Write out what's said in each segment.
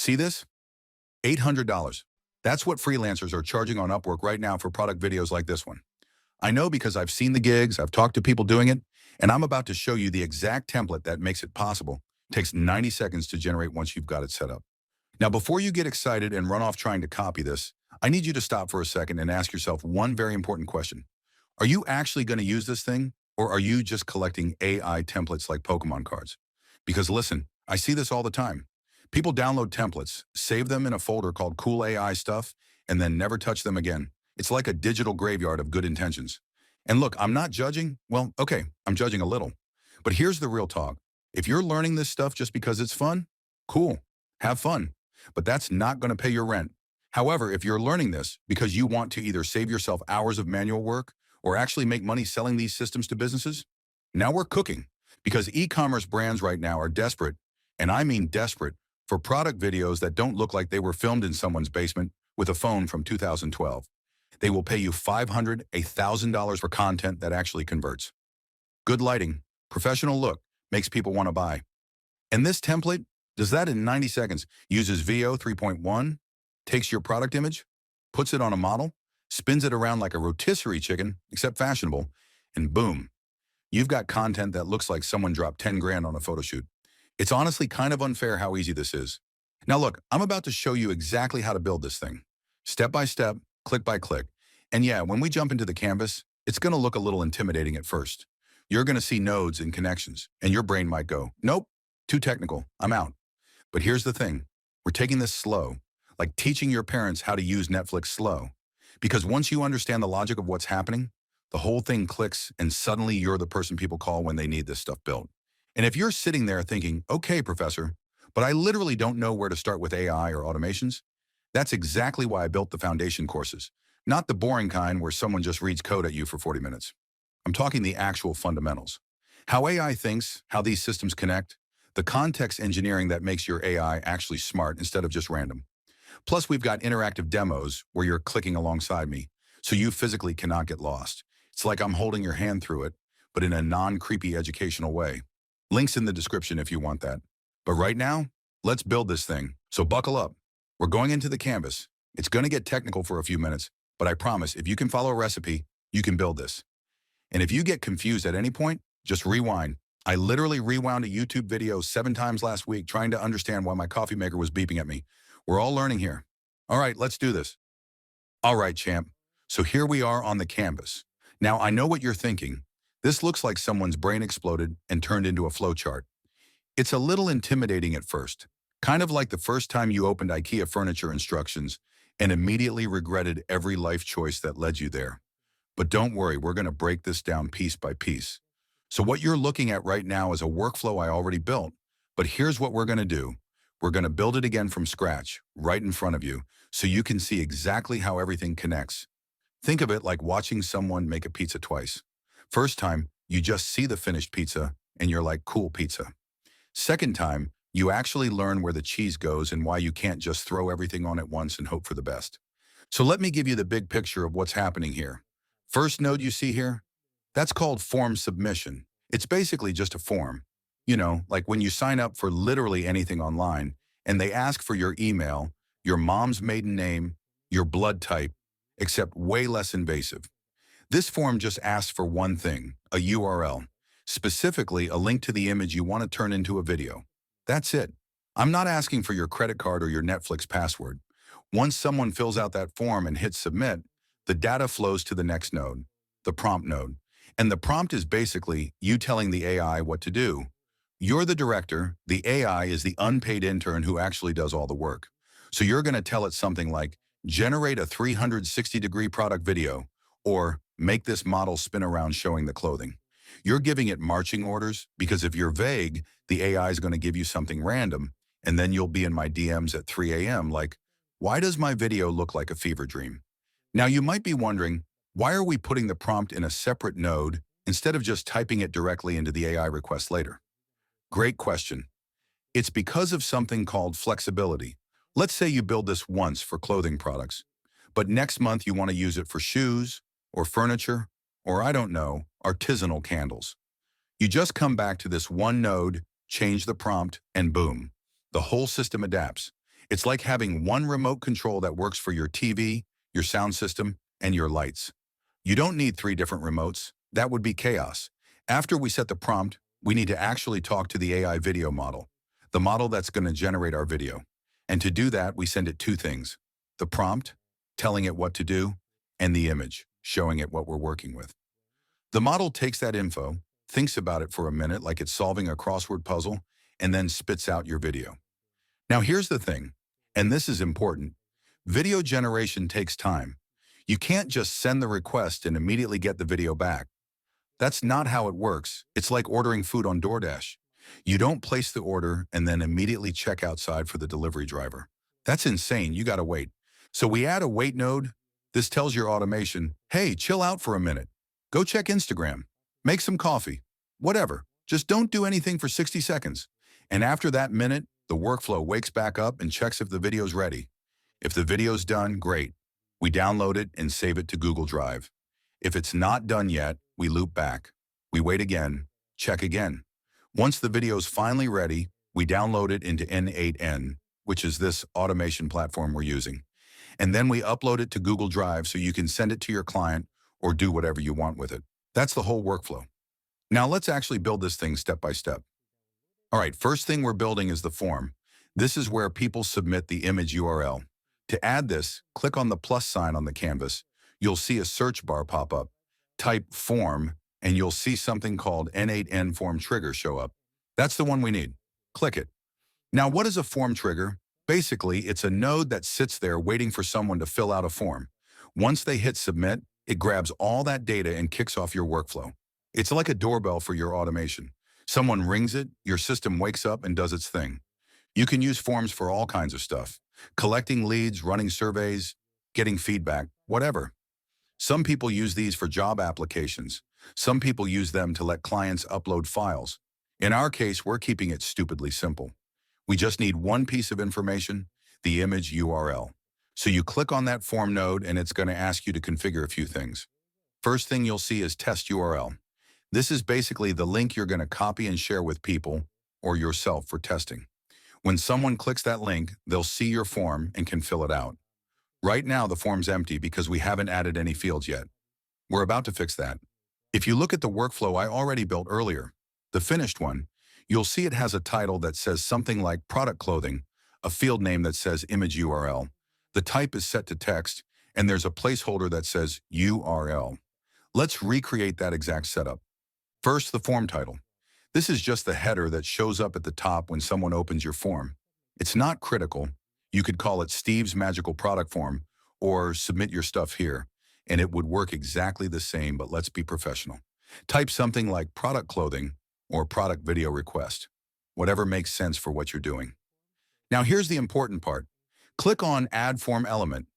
See this? $800. That's what freelancers are charging on Upwork right now for product videos like this one. I know because I've seen the gigs, I've talked to people doing it, and I'm about to show you the exact template that makes it possible. It takes 90 seconds to generate once you've got it set up. Now, before you get excited and run off trying to copy this, I need you to stop for a second and ask yourself one very important question. Are you actually going to use this thing, or are you just collecting AI templates like Pokemon cards? Because listen, I see this all the time. People download templates, save them in a folder called Cool AI Stuff, and then never touch them again. It's like a digital graveyard of good intentions. And look, I'm not judging. Well, okay, I'm judging a little. But here's the real talk. If you're learning this stuff just because it's fun, cool, have fun. But that's not going to pay your rent. However, if you're learning this because you want to either save yourself hours of manual work or actually make money selling these systems to businesses, now we're cooking. Because e-commerce brands right now are desperate, and I mean desperate, for product videos that don't look like they were filmed in someone's basement with a phone from 2012. They will pay you $500, $1,000 for content that actually converts. Good lighting, professional look, makes people want to buy. And this template does that in 90 seconds, uses VO 3.1, takes your product image, puts it on a model, spins it around like a rotisserie chicken, except fashionable, and boom, you've got content that looks like someone dropped 10 grand on a photo shoot. It's honestly kind of unfair how easy this is. Now look, I'm about to show you exactly how to build this thing. Step by step, click by click. And yeah, when we jump into the canvas, it's going to look a little intimidating at first. You're going to see nodes and connections, and your brain might go, nope, too technical, I'm out. But here's the thing, we're taking this slow, like teaching your parents how to use Netflix slow. Because once you understand the logic of what's happening, the whole thing clicks and suddenly you're the person people call when they need this stuff built. And if you're sitting there thinking, okay, professor, but I literally don't know where to start with AI or automations, that's exactly why I built the foundation courses. Not the boring kind where someone just reads code at you for 40 minutes. I'm talking the actual fundamentals. How AI thinks, how these systems connect, the context engineering that makes your AI actually smart instead of just random. Plus, we've got interactive demos where you're clicking alongside me, so you physically cannot get lost. It's like I'm holding your hand through it, but in a non-creepy educational way. Links in the description if you want that. But right now, let's build this thing. So buckle up. We're going into the canvas. It's going to get technical for a few minutes, but I promise if you can follow a recipe, you can build this. And if you get confused at any point, just rewind. I literally rewound a YouTube video 7 times last week trying to understand why my coffee maker was beeping at me. We're all learning here. All right, let's do this. All right, champ. So here we are on the canvas. Now, I know what you're thinking. This looks like someone's brain exploded and turned into a flowchart. It's a little intimidating at first, kind of like the first time you opened IKEA furniture instructions and immediately regretted every life choice that led you there. But don't worry, we're going to break this down piece by piece. So what you're looking at right now is a workflow I already built, but here's what we're going to do. We're going to build it again from scratch, right in front of you, so you can see exactly how everything connects. Think of it like watching someone make a pizza twice. First time, you just see the finished pizza, and you're like, cool pizza. Second time, you actually learn where the cheese goes and why you can't just throw everything on at once and hope for the best. So let me give you the big picture of what's happening here. First node you see here, that's called form submission. It's basically just a form. You know, like when you sign up for literally anything online, and they ask for your email, your mom's maiden name, your blood type, except way less invasive. This form just asks for one thing, a URL, specifically a link to the image you want to turn into a video. That's it. I'm not asking for your credit card or your Netflix password. Once someone fills out that form and hits submit, the data flows to the next node, the prompt node. And the prompt is basically you telling the AI what to do. You're the director, the AI is the unpaid intern who actually does all the work. So you're going to tell it something like, generate a 360-degree product video, or make this model spin around showing the clothing. You're giving it marching orders because if you're vague, the AI is going to give you something random, and then you'll be in my DMs at 3 a.m. like, why does my video look like a fever dream? Now you might be wondering, why are we putting the prompt in a separate node instead of just typing it directly into the AI request later? Great question. It's because of something called flexibility. Let's say you build this once for clothing products, but next month you want to use it for shoes or furniture, or I don't know, artisanal candles. You just come back to this one node, change the prompt, and boom, the whole system adapts. It's like having one remote control that works for your TV, your sound system, and your lights. You don't need three different remotes. That would be chaos. After we set the prompt, we need to actually talk to the AI video model, the model that's going to generate our video. And to do that, we send it two things: the prompt, telling it what to do, and the image, showing it what we're working with. The model takes that info, thinks about it for a minute like it's solving a crossword puzzle, and then spits out your video. Now here's the thing, and this is important. Video generation takes time. You can't just send the request and immediately get the video back. That's not how it works. It's like ordering food on DoorDash. You don't place the order and then immediately check outside for the delivery driver. That's insane. You gotta wait. So we add a wait node. This tells your automation, hey, chill out for a minute. Go check Instagram. Make some coffee. Whatever. Just don't do anything for 60 seconds. And after that minute, the workflow wakes back up and checks if the video's ready. If the video's done, great. We download it and save it to Google Drive. If it's not done yet, we loop back. We wait again, check again. Once the video's finally ready, we download it into N8N, which is this automation platform we're using. And then we upload it to Google Drive so you can send it to your client or do whatever you want with it. That's the whole workflow. Now let's actually build this thing step by step. All right, first thing we're building is the form. This is where people submit the image URL. To add this, click on the plus sign on the canvas. You'll see a search bar pop up. Type form, and you'll see something called N8N form trigger show up. That's the one we need. Click it. Now, what is a form trigger? Basically, it's a node that sits there waiting for someone to fill out a form. Once they hit submit, it grabs all that data and kicks off your workflow. It's like a doorbell for your automation. Someone rings it, your system wakes up and does its thing. You can use forms for all kinds of stuff: collecting leads, running surveys, getting feedback, whatever. Some people use these for job applications. Some people use them to let clients upload files. In our case, we're keeping it stupidly simple. We just need one piece of information, the image URL. So you click on that form node and it's going to ask you to configure a few things. First thing you'll see is test URL. This is basically the link you're going to copy and share with people or yourself for testing. When someone clicks that link, they'll see your form and can fill it out. Right now, the form's empty because we haven't added any fields yet. We're about to fix that. If you look at the workflow I already built earlier, the finished one, you'll see it has a title that says something like product clothing, a field name that says image URL. The type is set to text, and there's a placeholder that says URL. Let's recreate that exact setup. First, the form title. This is just the header that shows up at the top when someone opens your form. It's not critical. You could call it Steve's Magical Product Form or Submit Your Stuff Here, and it would work exactly the same, but let's be professional. Type something like product clothing or product video request, whatever makes sense for what you're doing. Now here's the important part. Click on Add Form Element.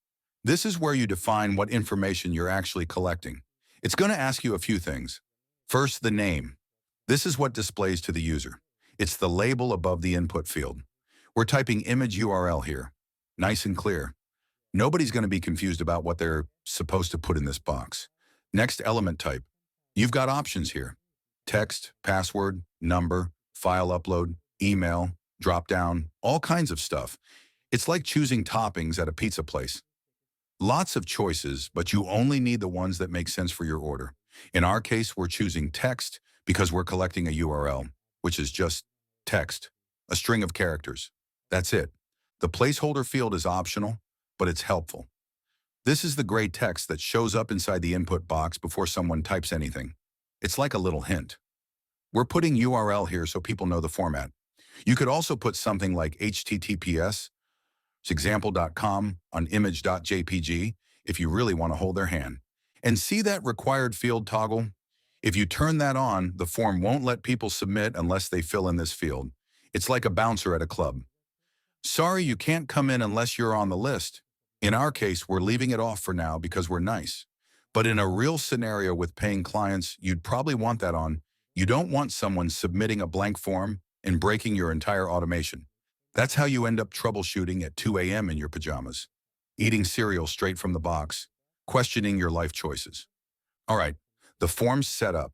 This is where you define what information you're actually collecting. It's going to ask you a few things. First, the name. This is what displays to the user. It's the label above the input field. We're typing image URL here. Nice and clear. Nobody's going to be confused about what they're supposed to put in this box. Next, element type. You've got options here: text, password, number, file upload, email, drop-down, all kinds of stuff. It's like choosing toppings at a pizza place. Lots of choices, but you only need the ones that make sense for your order. In our case, we're choosing text because we're collecting a URL, which is just text, a string of characters. That's it. The placeholder field is optional, but it's helpful. This is the gray text that shows up inside the input box before someone types anything. It's like a little hint. We're putting URL here so people know the format. You could also put something like HTTPS, example.com on image.jpg if you really want to hold their hand. And see that required field toggle? If you turn that on, the form won't let people submit unless they fill in this field. It's like a bouncer at a club. Sorry, you can't come in unless you're on the list. In our case, we're leaving it off for now because we're nice. But in a real scenario with paying clients, you'd probably want that on. You don't want someone submitting a blank form and breaking your entire automation. That's how you end up troubleshooting at 2 a.m. in your pajamas, eating cereal straight from the box, questioning your life choices. All right, the form's set up.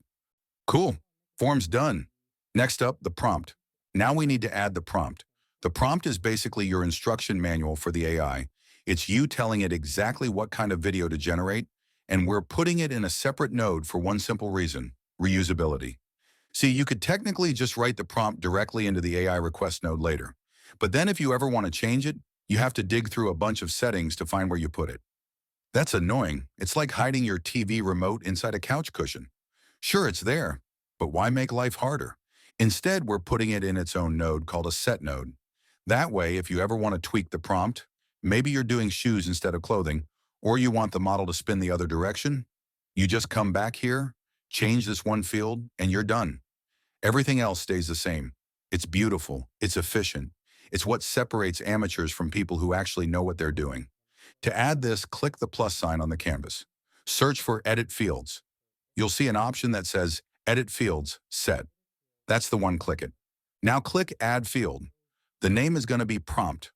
Cool, form's done. Next up, the prompt. Now we need to add the prompt. The prompt is basically your instruction manual for the AI. It's you telling it exactly what kind of video to generate, and we're putting it in a separate node for one simple reason: reusability. See, you could technically just write the prompt directly into the AI request node later. But then if you ever want to change it, you have to dig through a bunch of settings to find where you put it. That's annoying. It's like hiding your TV remote inside a couch cushion. Sure, it's there, but why make life harder? Instead, we're putting it in its own node called a set node. That way, if you ever want to tweak the prompt, maybe you're doing shoes instead of clothing, or you want the model to spin the other direction, you just come back here, change this one field, and you're done. Everything else stays the same. It's beautiful, it's efficient. It's what separates amateurs from people who actually know what they're doing. To add this, click the plus sign on the canvas. Search for Edit Fields. You'll see an option that says Edit Fields Set. That's the one, click it. Now click Add Field. The name is going to be Prompt.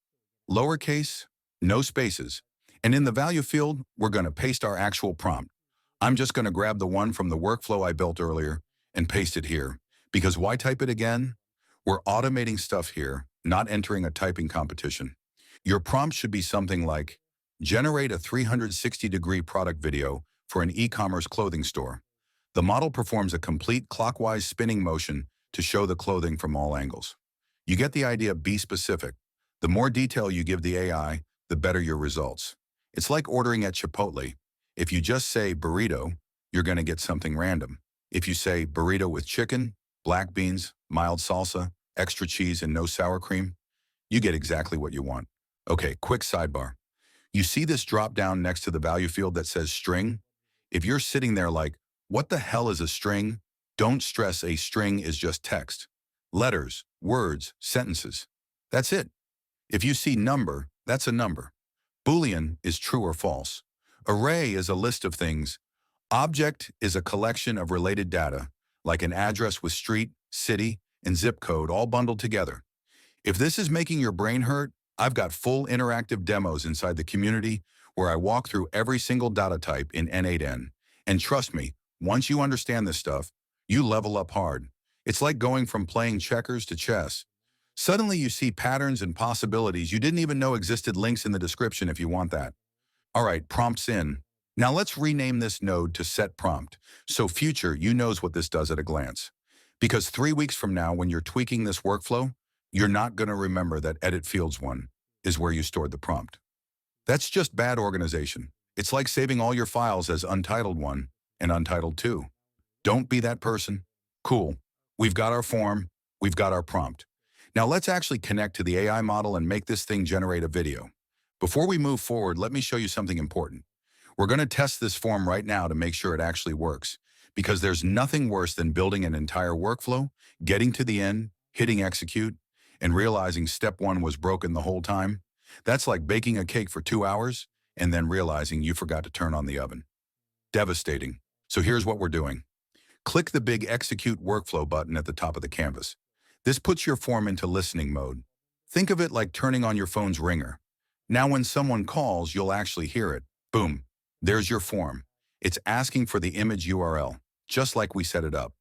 Lowercase, no spaces. And in the value field, we're going to paste our actual prompt. I'm just going to grab the one from the workflow I built earlier and paste it here. Because why type it again? We're automating stuff here, not entering a typing competition. Your prompt should be something like, generate a 360-degree product video for an e-commerce clothing store. The model performs a complete clockwise spinning motion to show the clothing from all angles. You get the idea. Be specific. The more detail you give the AI, the better your results. It's like ordering at Chipotle. If you just say burrito, you're going to get something random. If you say burrito with chicken, black beans, mild salsa, extra cheese, and no sour cream, you get exactly what you want. Okay, quick sidebar. You see this drop down next to the value field that says string? If you're sitting there like, what the hell is a string? Don't stress, a string is just text. Letters, words, sentences. That's it. If you see number, that's a number. Boolean is true or false. Array is a list of things. Object is a collection of related data, like an address with street, city, and zip code all bundled together. If this is making your brain hurt, I've got full interactive demos inside the community where I walk through every single data type in N8N. And trust me, once you understand this stuff, you level up hard. It's like going from playing checkers to chess. Suddenly you see patterns and possibilities you didn't even know existed. Links in the description if you want that. All right, prompts in. Now let's rename this node to set prompt, so future you knows what this does at a glance. Because 3 weeks from now, when you're tweaking this workflow, you're not going to remember that Edit Fields 1 is where you stored the prompt. That's just bad organization. It's like saving all your files as Untitled 1 and Untitled 2. Don't be that person. Cool. We've got our form. We've got our prompt. Now let's actually connect to the AI model and make this thing generate a video. Before we move forward, let me show you something important. We're going to test this form right now to make sure it actually works, because there's nothing worse than building an entire workflow, getting to the end, hitting execute, and realizing step 1 was broken the whole time. That's like baking a cake for 2 hours and then realizing you forgot to turn on the oven. Devastating. So here's what we're doing. Click the big Execute Workflow button at the top of the canvas. This puts your form into listening mode. Think of it like turning on your phone's ringer. Now when someone calls, you'll actually hear it. Boom. There's your form. It's asking for the image URL, just like we set it up.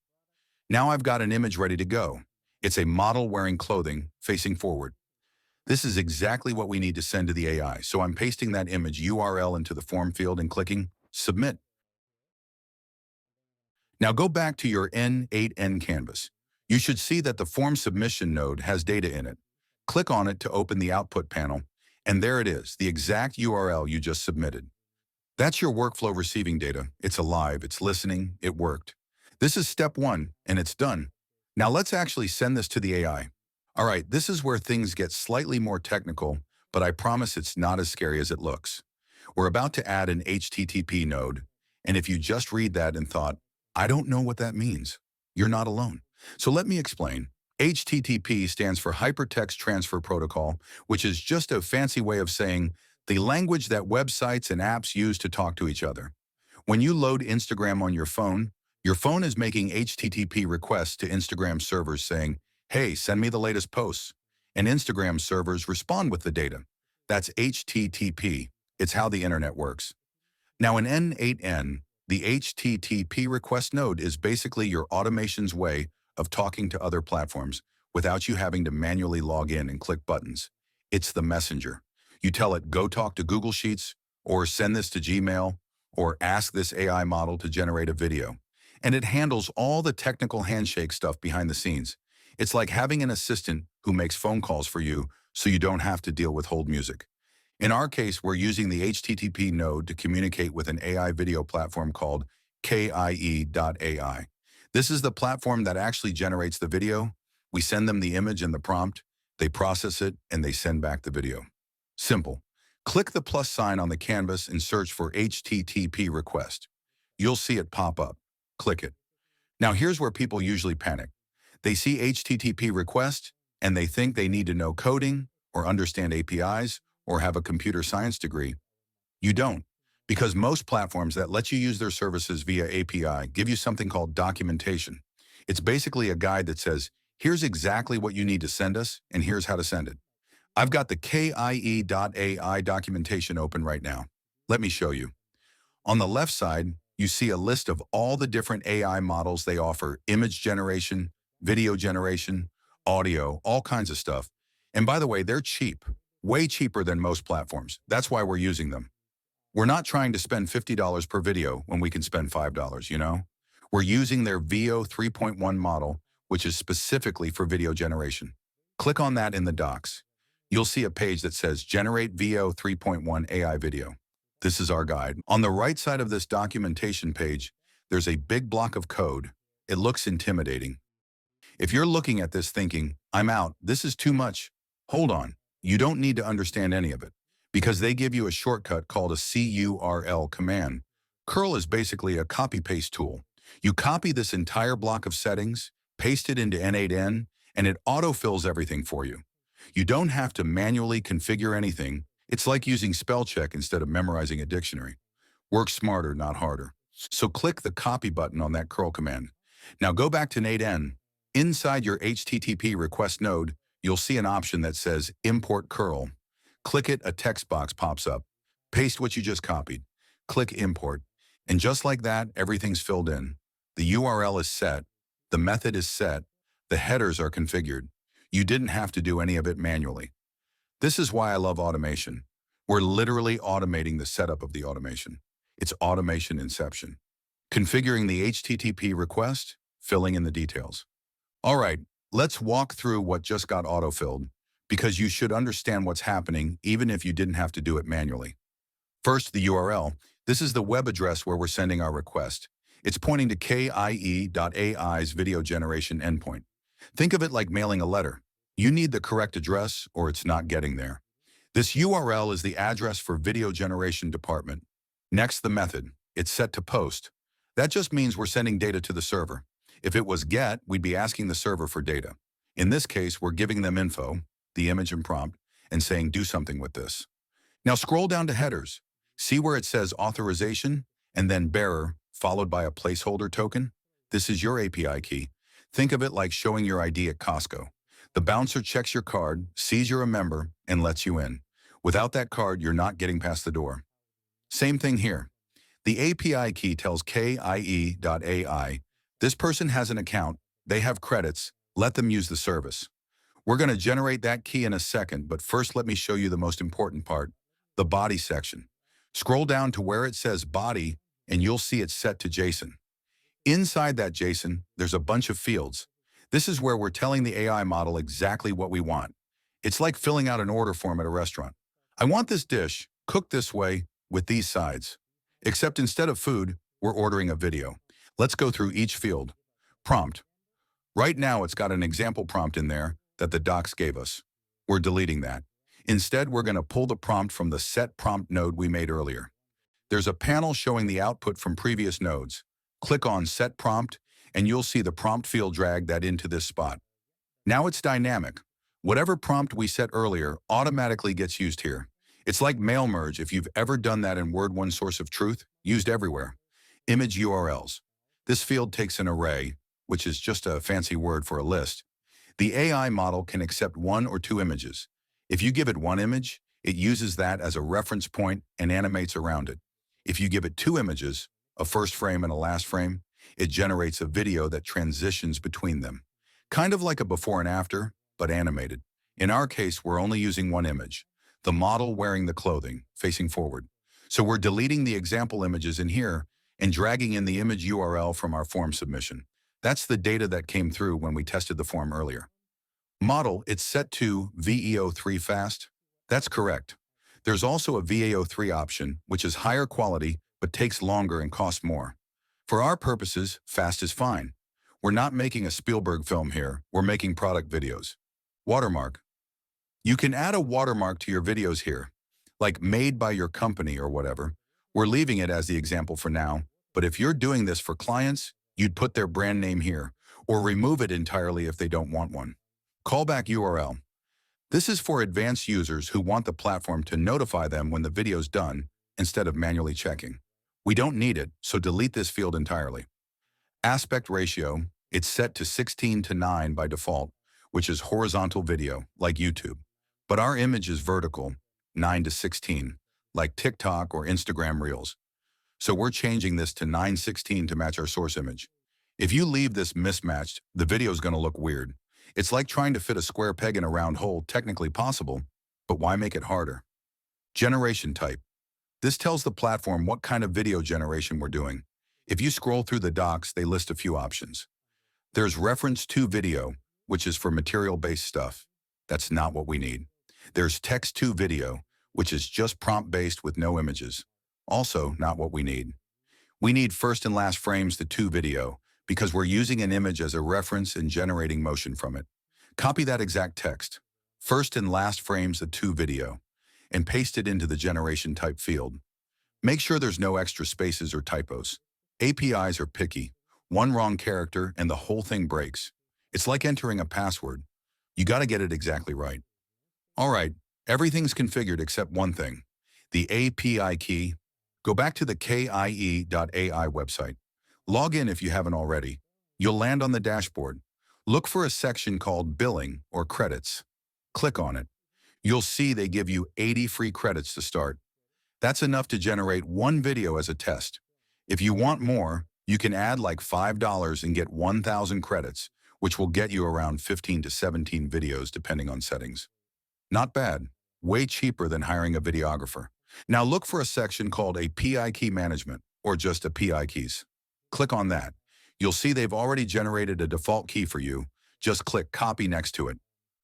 Now I've got an image ready to go. It's a model wearing clothing, facing forward. This is exactly what we need to send to the AI, so I'm pasting that image URL into the form field and clicking Submit. Now go back to your N8N canvas. You should see that the form submission node has data in it. Click on it to open the output panel, and there it is, the exact URL you just submitted. That's your workflow receiving data. It's alive, it's listening, it worked. This is step 1, and it's done. Now let's actually send this to the AI. All right, this is where things get slightly more technical, but I promise it's not as scary as it looks. We're about to add an HTTP node, and if you just read that and thought, I don't know what that means, you're not alone. So let me explain. HTTP stands for Hypertext Transfer Protocol, which is just a fancy way of saying the language that websites and apps use to talk to each other. When you load Instagram on your phone is making HTTP requests to Instagram servers saying, hey, send me the latest posts. And Instagram servers respond with the data. That's HTTP. It's how the internet works. Now in N8N, the HTTP request node is basically your automation's way of talking to other platforms without you having to manually log in and click buttons. It's the messenger. You tell it, go talk to Google Sheets, or send this to Gmail, or ask this AI model to generate a video. And it handles all the technical handshake stuff behind the scenes. It's like having an assistant who makes phone calls for you so you don't have to deal with hold music. In our case, we're using the HTTP node to communicate with an AI video platform called KIE.ai. This is the platform that actually generates the video. We send them the image and the prompt, they process it, and they send back the video. Simple. Click the plus sign on the canvas and search for HTTP request. You'll see it pop up. Click it. Now here's where people usually panic. They see HTTP request and they think they need to know coding or understand APIs or have a computer science degree. You don't, because most platforms that let you use their services via API give you something called documentation. It's basically a guide that says, here's exactly what you need to send us and here's how to send it. I've got the KIE.ai documentation open right now. Let me show you. On the left side, you see a list of all the different AI models they offer: image generation, video generation, audio, all kinds of stuff. And by the way, they're cheap, way cheaper than most platforms. That's why we're using them. We're not trying to spend $50 per video when we can spend $5, you know? We're using their VO 3.1 model, which is specifically for video generation. Click on that in the docs. You'll see a page that says Generate VO 3.1 AI Video. This is our guide. On the right side of this documentation page, there's a big block of code. It looks intimidating. If you're looking at this thinking, I'm out, this is too much, hold on. You don't need to understand any of it, because they give you a shortcut called a curl command. Curl is basically a copy-paste tool. You copy this entire block of settings, paste it into N8N, and it autofills everything for you. You don't have to manually configure anything. It's like using spell check instead of memorizing a dictionary. Work smarter, not harder. So click the copy button on that curl command. Now go back to N8N. Inside your HTTP request node, you'll see an option that says Import Curl. Click it, a text box pops up. Paste what you just copied. Click Import. And just like that, everything's filled in. The URL is set. The method is set. The headers are configured. You didn't have to do any of it manually. This is why I love automation. We're literally automating the setup of the automation. It's automation inception. Configuring the HTTP request, filling in the details. All right, let's walk through what just got autofilled, because you should understand what's happening even if you didn't have to do it manually. First, the URL. This is the web address where we're sending our request. It's pointing to KIE.ai's video generation endpoint. Think of it like mailing a letter. You need the correct address or it's not getting there. This URL is the address for video generation department. Next, the method. It's set to post. That just means we're sending data to the server. If it was GET, we'd be asking the server for data. In this case, we're giving them info, the image and prompt, and saying do something with this. Now scroll down to headers. See where it says authorization and then bearer, followed by a placeholder token? This is your API key. Think of it like showing your ID at Costco. The bouncer checks your card, sees you're a member, and lets you in. Without that card, you're not getting past the door. Same thing here. The API key tells KIE.ai, this person has an account, they have credits, let them use the service. We're going to generate that key in a second, but first let me show you the most important part, the body section. Scroll down to where it says body, and you'll see it's set to JSON. Inside that JSON, there's a bunch of fields. This is where we're telling the AI model exactly what we want. It's like filling out an order form at a restaurant. I want this dish, cooked this way, with these sides. Except instead of food, we're ordering a video. Let's go through each field. Prompt. Right now, it's got an example prompt in there that the docs gave us. We're deleting that. Instead, we're going to pull the prompt from the set prompt node we made earlier. There's a panel showing the output from previous nodes. Click on Set Prompt, and you'll see the prompt field drag that into this spot. Now it's dynamic. Whatever prompt we set earlier automatically gets used here. It's like mail merge if you've ever done that in Word One Source of Truth, used everywhere. Image URLs. This field takes an array, which is just a fancy word for a list. The AI model can accept 1 or 2 images. If you give it 1 image, it uses that as a reference point and animates around it. If you give it 2 images, a first frame and a last frame, it generates a video that transitions between them. Kind of like a before and after, but animated. In our case, we're only using one image, the model wearing the clothing, facing forward. So we're deleting the example images in here and dragging in the image URL from our form submission. That's the data that came through when we tested the form earlier. Model, it's set to VEO3 fast. That's correct. There's also a VAO3 option, which is higher quality but takes longer and costs more. For our purposes, fast is fine. We're not making a Spielberg film here, we're making product videos. Watermark. You can add a watermark to your videos here, like made by your company or whatever. We're leaving it as the example for now, but if you're doing this for clients, you'd put their brand name here, or remove it entirely if they don't want one. Callback URL. This is for advanced users who want the platform to notify them when the video's done, instead of manually checking. We don't need it, so delete this field entirely. Aspect ratio, it's set to 16:9 by default, which is horizontal video, like YouTube. But our image is vertical, 9:16, like TikTok or Instagram Reels. So we're changing this to 9:16 to match our source image. If you leave this mismatched, the video's gonna look weird. It's like trying to fit a square peg in a round hole, technically possible, but why make it harder? Generation type. This tells the platform what kind of video generation we're doing. If you scroll through the docs, they list a few options. There's reference to video, which is for material-based stuff. That's not what we need. There's text to video, which is just prompt-based with no images. Also, not what we need. We need first and last frames to video, because we're using an image as a reference and generating motion from it. Copy that exact text, first and last frames to video, and paste it into the generation type field. Make sure there's no extra spaces or typos. APIs are picky. One wrong character and the whole thing breaks. It's like entering a password. You gotta get it exactly right. All right, everything's configured except one thing, the API key. Go back to the kie.ai website. Log in if you haven't already. You'll land on the dashboard. Look for a section called Billing or Credits. Click on it. You'll see they give you 80 free credits to start. That's enough to generate one video as a test. If you want more, you can add like $5 and get 1,000 credits, which will get you around 15 to 17 videos depending on settings. Not bad. Way cheaper than hiring a videographer. Now look for a section called API Key Management, or just API Keys. Click on that. You'll see they've already generated a default key for you. Just click Copy next to it.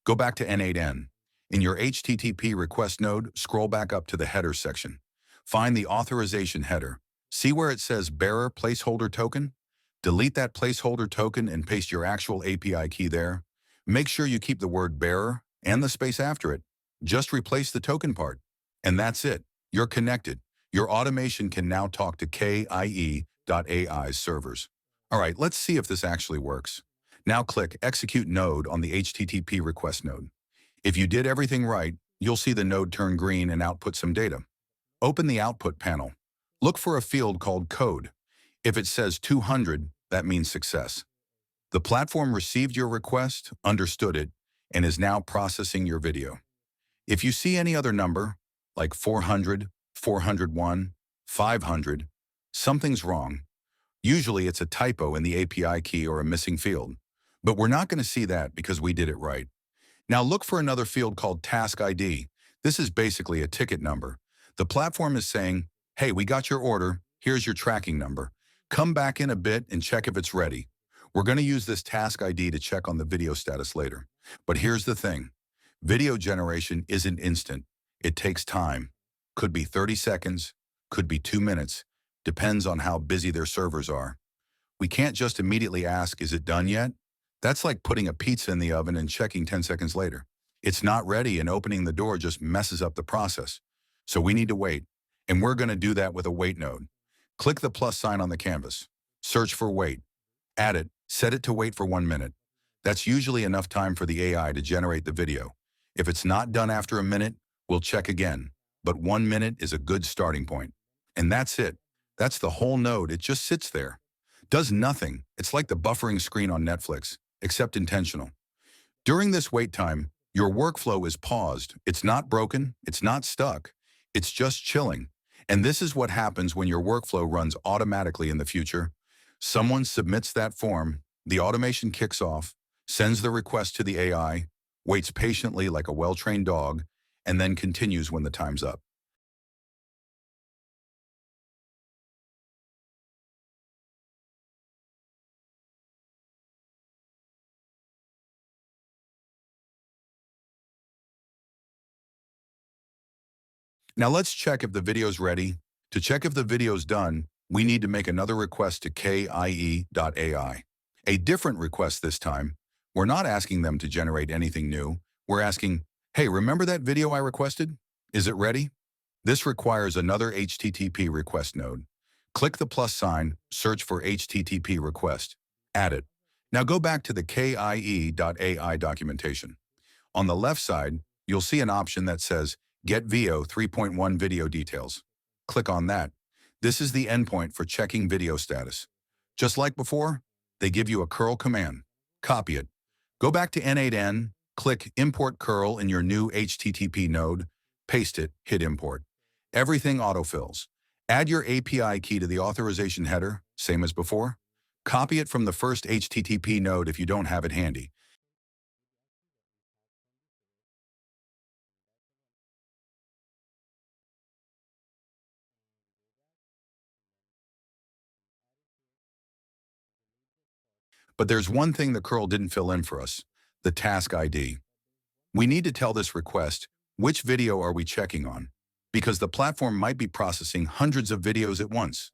Go back to N8N. In your HTTP request node, scroll back up to the header section. Find the authorization header. See where it says Bearer Placeholder Token? Delete that placeholder token and paste your actual API key there. Make sure you keep the word bearer and the space after it. Just replace the token part. And that's it. You're connected. Your automation can now talk to kie.ai's servers. All right, let's see if this actually works. Now click Execute Node on the HTTP request node. If you did everything right, you'll see the node turn green and output some data. Open the Output panel. Look for a field called Code. If it says 200, that means success. The platform received your request, understood it, and is now processing your video. If you see any other number, like 400, 401, 500, something's wrong. Usually it's a typo in the API key or a missing field. But we're not going to see that because we did it right. Now look for another field called Task ID. This is basically a ticket number. The platform is saying, hey, we got your order, here's your tracking number. Come back in a bit and check if it's ready. We're going to use this Task ID to check on the video status later. But here's the thing. Video generation isn't instant. It takes time. Could be 30 seconds, could be 2 minutes. Depends on how busy their servers are. We can't just immediately ask, is it done yet? That's like putting a pizza in the oven and checking 10 seconds later. It's not ready and opening the door just messes up the process. So we need to wait. And we're going to do that with a wait node. Click the plus sign on the canvas. Search for wait. Add it. Set it to wait for 1 minute. That's usually enough time for the AI to generate the video. If it's not done after a minute, we'll check again. But 1 minute is a good starting point. And that's it. That's the whole node. It just sits there. Does nothing. It's like the buffering screen on Netflix, except intentional. During this wait time, your workflow is paused. It's not broken. It's not stuck. It's just chilling. And this is what happens when your workflow runs automatically in the future. Someone submits that form, the automation kicks off, sends the request to the AI, waits patiently like a well-trained dog, and then continues when the time's up. Now let's check if the video's ready. To check if the video's done, we need to make another request to kie.ai. A different request this time. We're not asking them to generate anything new. We're asking, hey, remember that video I requested? Is it ready? This requires another HTTP request node. Click the plus sign, search for HTTP request. Add it. Now go back to the kie.ai documentation. On the left side, you'll see an option that says Get VO 3.1 Video Details. Click on that. This is the endpoint for checking video status. Just like before, they give you a curl command. Copy it. Go back to N8N, click Import Curl in your new HTTP node, paste it, hit Import. Everything autofills. Add your API key to the authorization header, same as before. Copy it from the first HTTP node if you don't have it handy. But there's one thing the curl didn't fill in for us, the task ID. We need to tell this request, which video are we checking on? Because the platform might be processing hundreds of videos at once.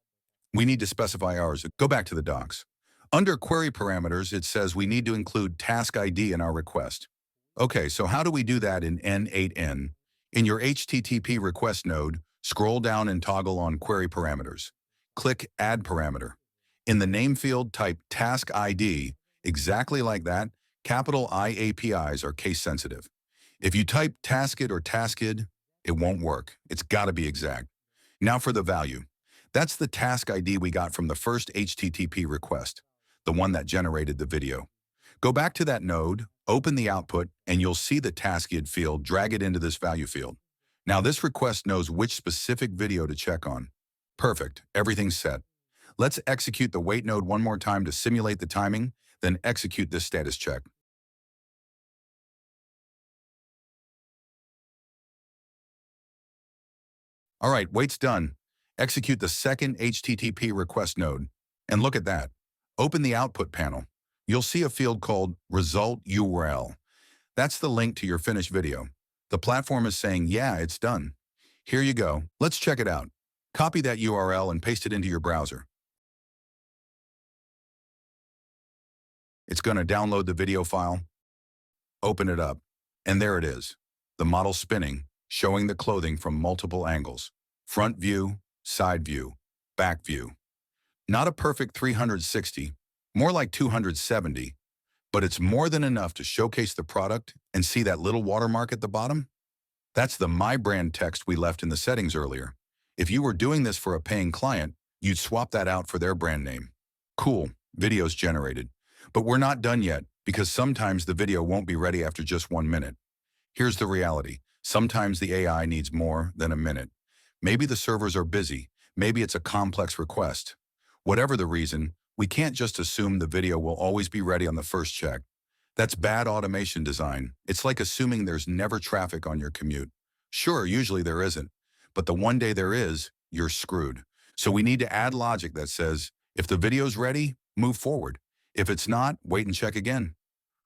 We need to specify ours. Go back to the docs. Under query parameters, it says we need to include task ID in our request. Okay, so how do we do that in N8N? In your HTTP request node, scroll down and toggle on query parameters. Click Add Parameter. In the name field, type task ID, exactly like that. Capital I APIs are case sensitive. If you type tasked or tasked, it won't work. It's got to be exact. Now for the value. That's the task ID we got from the first HTTP request, the one that generated the video. Go back to that node, open the output, and you'll see the tasked field, drag it into this value field. Now this request knows which specific video to check on. Perfect, everything's set. Let's execute the wait node one more time to simulate the timing, then execute this status check. All right, wait's done. Execute the second HTTP request node. And look at that. Open the output panel. You'll see a field called Result URL. That's the link to your finished video. The platform is saying, yeah, it's done. Here you go. Let's check it out. Copy that URL and paste it into your browser. It's going to download the video file. Open it up. And there it is. The model spinning, showing the clothing from multiple angles. Front view, side view, back view. Not a perfect 360, more like 270, but it's more than enough to showcase the product and see that little watermark at the bottom. That's the My Brand text we left in the settings earlier. If you were doing this for a paying client, you'd swap that out for their brand name. Cool, video's generated. But we're not done yet, because sometimes the video won't be ready after just 1 minute. Here's the reality. Sometimes the AI needs more than a minute. Maybe the servers are busy. Maybe it's a complex request. Whatever the reason, we can't just assume the video will always be ready on the first check. That's bad automation design. It's like assuming there's never traffic on your commute. Sure, usually there isn't, but the one day there is, you're screwed. So we need to add logic that says, if the video's ready, move forward. If it's not, wait and check again.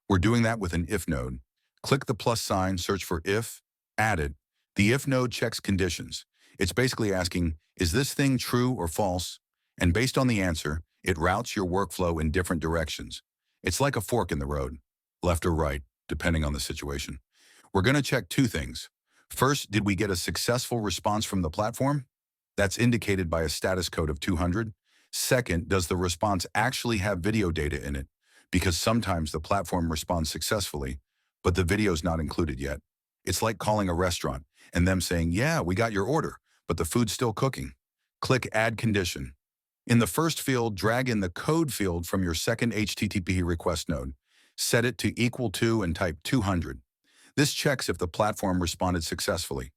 We're doing that with an if node. Click the plus sign, search for if, add it. The if node checks conditions. It's basically asking, is this thing true or false? And based on the answer, it routes your workflow in different directions. It's like a fork in the road, left or right, depending on the situation. We're going to check two things. First, did we get a successful response from the platform? That's indicated by a status code of 200. Second, does the response actually have video data in it? Because sometimes the platform responds successfully, but the video's not included yet. It's like calling a restaurant and them saying, yeah, we got your order, but the food's still cooking. Click Add Condition. In the first field, drag in the code field from your second HTTP request node. Set it to equal to and type 200. This checks if the platform responded successfully.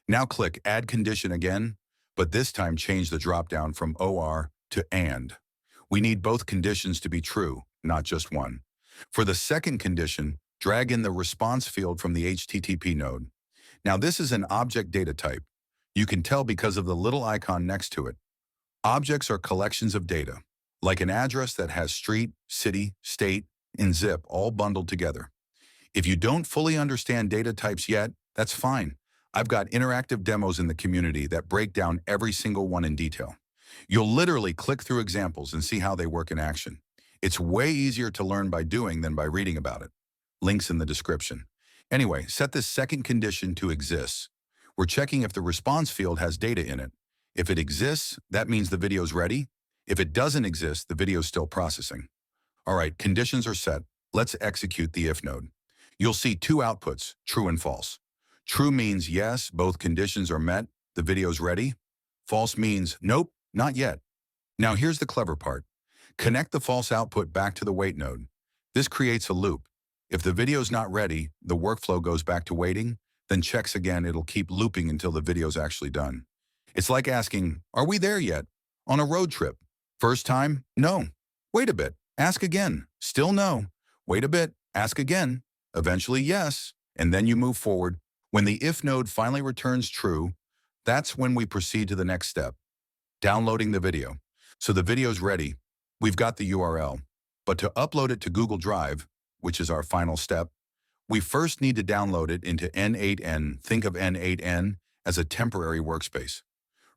Now click Add Condition again, but this time change the dropdown from OR to AND. We need both conditions to be true, not just one. For the second condition, drag in the response field from the HTTP node. Now this is an object data type. You can tell because of the little icon next to it. Objects are collections of data, like an address that has street, city, state, and zip all bundled together. If you don't fully understand data types yet, that's fine. I've got interactive demos in the community that break down every single one in detail. You'll literally click through examples and see how they work in action. It's way easier to learn by doing than by reading about it. Links in the description. Anyway, set this second condition to exists. We're checking if the response field has data in it. If it exists, that means the video's ready. If it doesn't exist, the video's still processing. All right, conditions are set. Let's execute the if node. You'll see two outputs, true and false. True means yes, both conditions are met, the video's ready. False means nope, not yet. Now here's the clever part. Connect the false output back to the wait node. This creates a loop. If the video's not ready, the workflow goes back to waiting, then checks again. It'll keep looping until the video's actually done. It's like asking, are we there yet? On a road trip. First time? No. Wait a bit. Ask again. Still no. Wait a bit. Ask again. Eventually yes. And then you move forward. When the if node finally returns true, that's when we proceed to the next step. Downloading the video. So the video's ready. We've got the URL. But to upload it to Google Drive, which is our final step, we first need to download it into N8N. Think of N8N as a temporary workspace.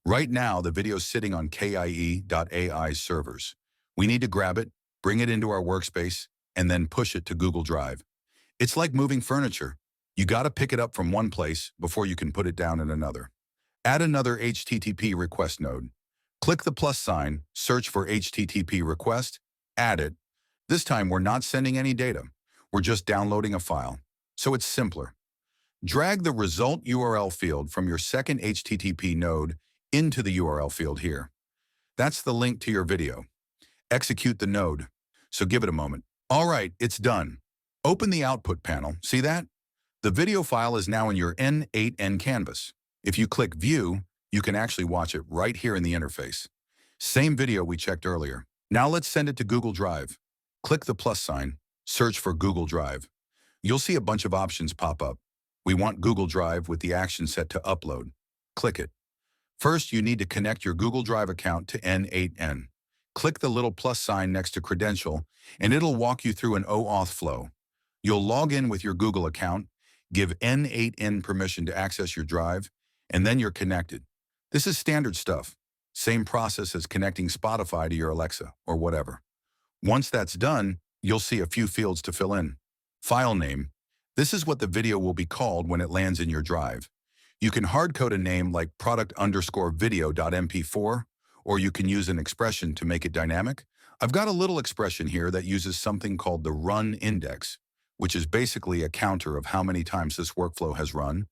Right now, the video's sitting on KIE.AI's servers. We need to grab it, bring it into our workspace, and then push it to Google Drive. It's like moving furniture. You gotta pick it up from one place before you can put it down in another. Add another HTTP request node. Click the plus sign, search for HTTP request, add it. This time we're not sending any data. We're just downloading a file. So it's simpler. Drag the result URL field from your second HTTP node into the URL field here. That's the link to your video. Execute the node. So give it a moment. All right, it's done. Open the output panel. See that? The video file is now in your N8N canvas. If you click View, you can actually watch it right here in the interface. Same video we checked earlier. Now let's send it to Google Drive. Click the plus sign, search for Google Drive. You'll see a bunch of options pop up. We want Google Drive with the action set to upload. Click it. First, you need to connect your Google Drive account to N8N. Click the little plus sign next to credential, and it'll walk you through an OAuth flow. You'll log in with your Google account, give N8N permission to access your drive, and then you're connected. This is standard stuff. Same process as connecting Spotify to your Alexa or whatever. Once that's done, you'll see a few fields to fill in. File name. This is what the video will be called when it lands in your drive. You can hard-code a name like product_video.mp4, or you can use an expression to make it dynamic. I've got a little expression here that uses something called the run index, which is basically a counter of how many times this workflow has run,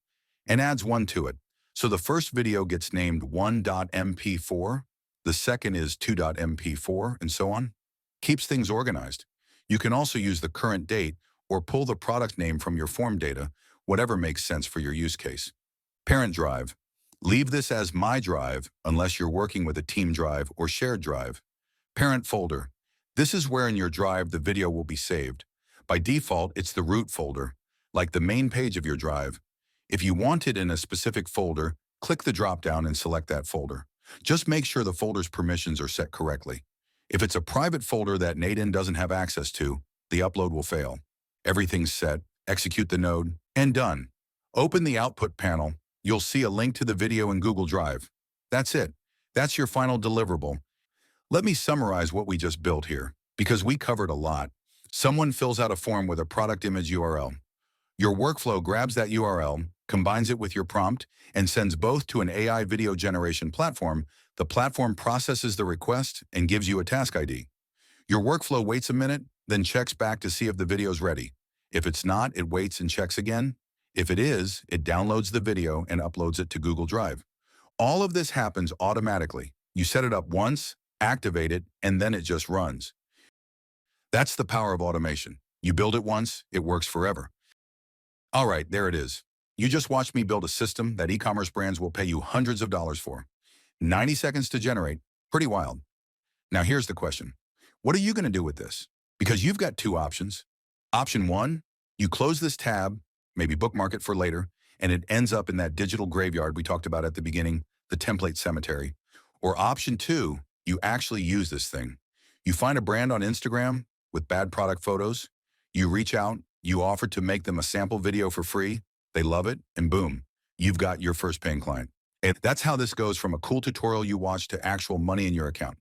and adds 1 to it. So the first video gets named 1.mp4, the second is 2.mp4, and so on. Keeps things organized. You can also use the current date or pull the product name from your form data, whatever makes sense for your use case. Parent drive. Leave this as my drive unless you're working with a team drive or shared drive. Parent folder. This is where in your drive the video will be saved. By default, it's the root folder, like the main page of your drive. If you want it in a specific folder, click the drop-down and select that folder. Just make sure the folder's permissions are set correctly. If it's a private folder that N8N doesn't have access to, the upload will fail. Everything's set, execute the node, and done. Open the output panel. You'll see a link to the video in Google Drive. That's it. That's your final deliverable. Let me summarize what we just built here, because we covered a lot. Someone fills out a form with a product image URL. Your workflow grabs that URL, combines it with your prompt, and sends both to an AI video generation platform. The platform processes the request and gives you a task ID. Your workflow waits a minute, then checks back to see if the video's ready. If it's not, it waits and checks again. If it is, it downloads the video and uploads it to Google Drive. All of this happens automatically. You set it up once, activate it, and then it just runs. That's the power of automation. You build it once, it works forever. All right, there it is. You just watched me build a system that e-commerce brands will pay you hundreds of dollars for. 90 seconds to generate. Pretty wild. Now here's the question. What are you going to do with this? Because you've got two options. Option one, you close this tab, maybe bookmark it for later, and it ends up in that digital graveyard we talked about at the beginning, the template cemetery. Or option two, you actually use this thing. You find a brand on Instagram with bad product photos, you reach out, you offer to make them a sample video for free, they love it, and boom, you've got your first paying client. And that's how this goes from a cool tutorial you watch to actual money in your account.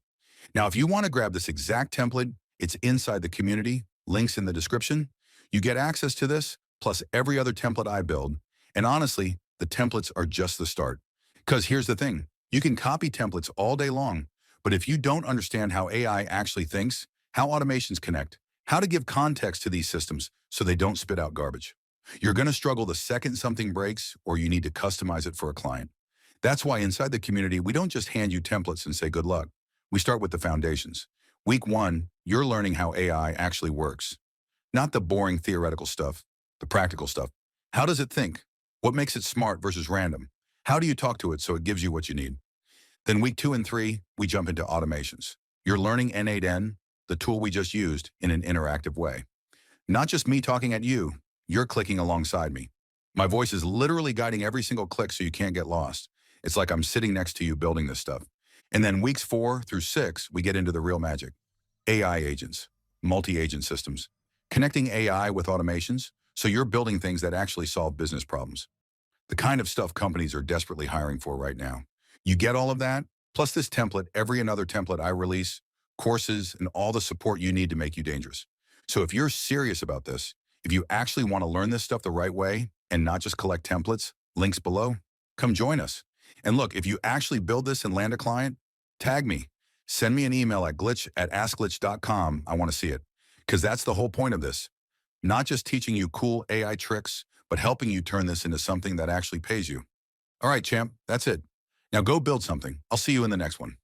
Now, if you want to grab this exact template, it's inside the community, links in the description. You get access to this, plus every other template I build. And honestly, the templates are just the start. Because here's the thing, you can copy templates all day long, but if you don't understand how AI actually thinks, how automations connect, how to give context to these systems so they don't spit out garbage, you're going to struggle the second something breaks or you need to customize it for a client. That's why inside the community, we don't just hand you templates and say good luck. We start with the foundations. Week one, you're learning how AI actually works. Not the boring theoretical stuff, the practical stuff. How does it think? What makes it smart versus random? How do you talk to it so it gives you what you need? Then week 2 and 3, we jump into automations. You're learning N8N, the tool we just used, in an interactive way. Not just me talking at you, you're clicking alongside me. My voice is literally guiding every single click so you can't get lost. It's like I'm sitting next to you building this stuff. And then weeks 4 through 6, we get into the real magic. AI agents, multi-agent systems, connecting AI with automations, so you're building things that actually solve business problems. The kind of stuff companies are desperately hiring for right now. You get all of that, plus this template, every another template I release, courses, and all the support you need to make you dangerous. So if you're serious about this, if you actually want to learn this stuff the right way and not just collect templates, links below, come join us. And look, if you actually build this and land a client, tag me. Send me an email at glitch@askglitch.com. I want to see it. Because that's the whole point of this. Not just teaching you cool AI tricks, but helping you turn this into something that actually pays you. All right, champ, that's it. Now go build something. I'll see you in the next one.